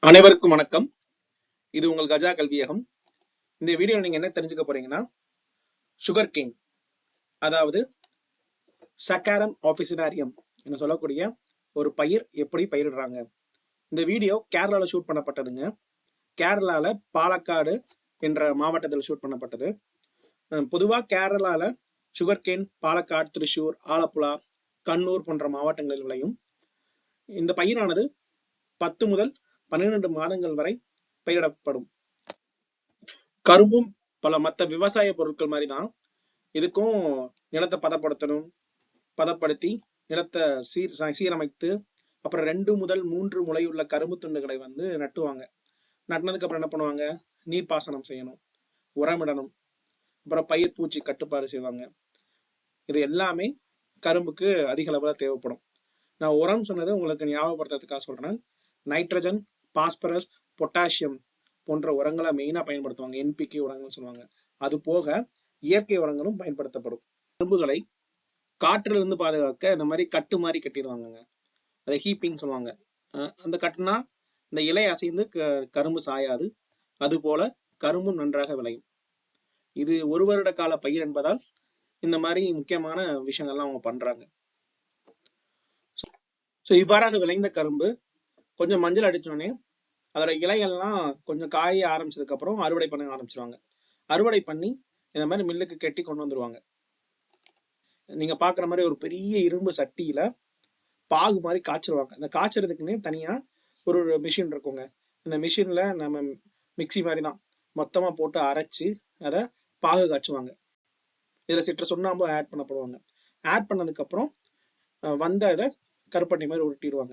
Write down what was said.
அனைவருக்கும் வணக்கம். இது உங்கள் கஜா கல்வியகம். இந்த வீடியோல நீங்க என்ன தெரிஞ்சுக்க போறீங்கன்னா, சுகர் கேன், அதாவது சக்காரம் ஆஃபிசினாரியம் என்று சொல்லக்கூடிய ஒரு பயிர் எப்படி பயிரிடுறாங்க. இந்த வீடியோ கேரளால ஷூட் பண்ணப்பட்டதுங்க. கேரளால பாலக்காடு என்ற மாவட்டத்தில் ஷூட் பண்ணப்பட்டது. பொதுவா கேரளால சுகர் கேன் பாலக்காடு, திருச்சூர், ஆலப்புழா, கண்ணூர் போன்ற மாவட்டங்களில் விளையும். இந்த பயிரானது 10 முதல் 12 மாதங்கள் வரை பயிரிடப்படும். கரும்பும் பல மற்ற விவசாய பொருட்கள் மாதிரி தான் இதுக்கும் நிலத்தை பதப்படுத்தணும், பதப்படுத்தி நிலத்தை சீரமைத்து அப்புறம் 2 முதல் 3 முளையுள்ள கரும்பு துண்டுகளை நட்டுவாங்க. நட்டினதுக்கு அப்புறம் என்ன பண்ணுவாங்க, நீர்ப்பாசனம் செய்யணும், உரமிடணும், அப்புறம் பயிர் பூச்சி கட்டுப்பாடு செய்வாங்க. இது எல்லாமே கரும்புக்கு அதிக அளவுல தேவைப்படும். நான் உரம் சொன்னது உங்களுக்கு ஞாபகப்படுத்துறதுக்காக சொல்றேன். நைட்ரஜன், பாஸ்பரஸ், பொட்டாசியம் போன்ற உரங்களை மெயினா பயன்படுத்துவாங்க. என்பிகே உரங்கள் சொல்லுவாங்க. அது போக இயற்கை உரங்களும் பயன்படுத்தப்படும். கரும்புகளை காற்றுல இருந்து பாதுகாக்க இந்த மாதிரி கட்டு மாதிரி கட்டிடுவாங்க. அதை ஹீப்பிங் சொல்லுவாங்க. அந்த கட்டுனா இந்த இலை அசைந்து கரும்பு சாயாது. அது போல கரும்பும் நன்றாக விளையும். இது 1 வருட கால பயிர் என்பதால் இந்த மாதிரி முக்கியமான விஷயங்கள்லாம் அவங்க பண்றாங்க. இவ்வாறாக விளைந்த கரும்பு கொஞ்சம் மஞ்சள் அடிச்சோடனே அதோட இலைகள்லாம் கொஞ்சம் காய ஆரம்பிச்சதுக்கு அப்புறம் அறுவடை பண்ண ஆரம்பிச்சிருவாங்க. அறுவடை பண்ணி இந்த மாதிரி மில்லுக்கு கட்டி கொண்டு வந்துருவாங்க. நீங்க பாக்குற மாதிரி ஒரு பெரிய இரும்பு சட்டியில பாகு மாதிரி காய்ச்சிருவாங்க. இந்த காய்ச்சறதுக்குன்னே தனியா ஒரு மிஷின் இருக்குங்க. இந்த மிஷின்ல நம்ம மிக்சி மாதிரி தான் மொத்தமா போட்டு அரைச்சு அதை பாகு காய்ச்சுவாங்க. இதுல சிற்ற சுண்ணாம்பு ஆட் பண்ணப்படுவாங்க. ஆட் பண்ணதுக்கு அப்புறம் இதை கருப்பட்டி மாதிரி உருட்டிடுவாங்க.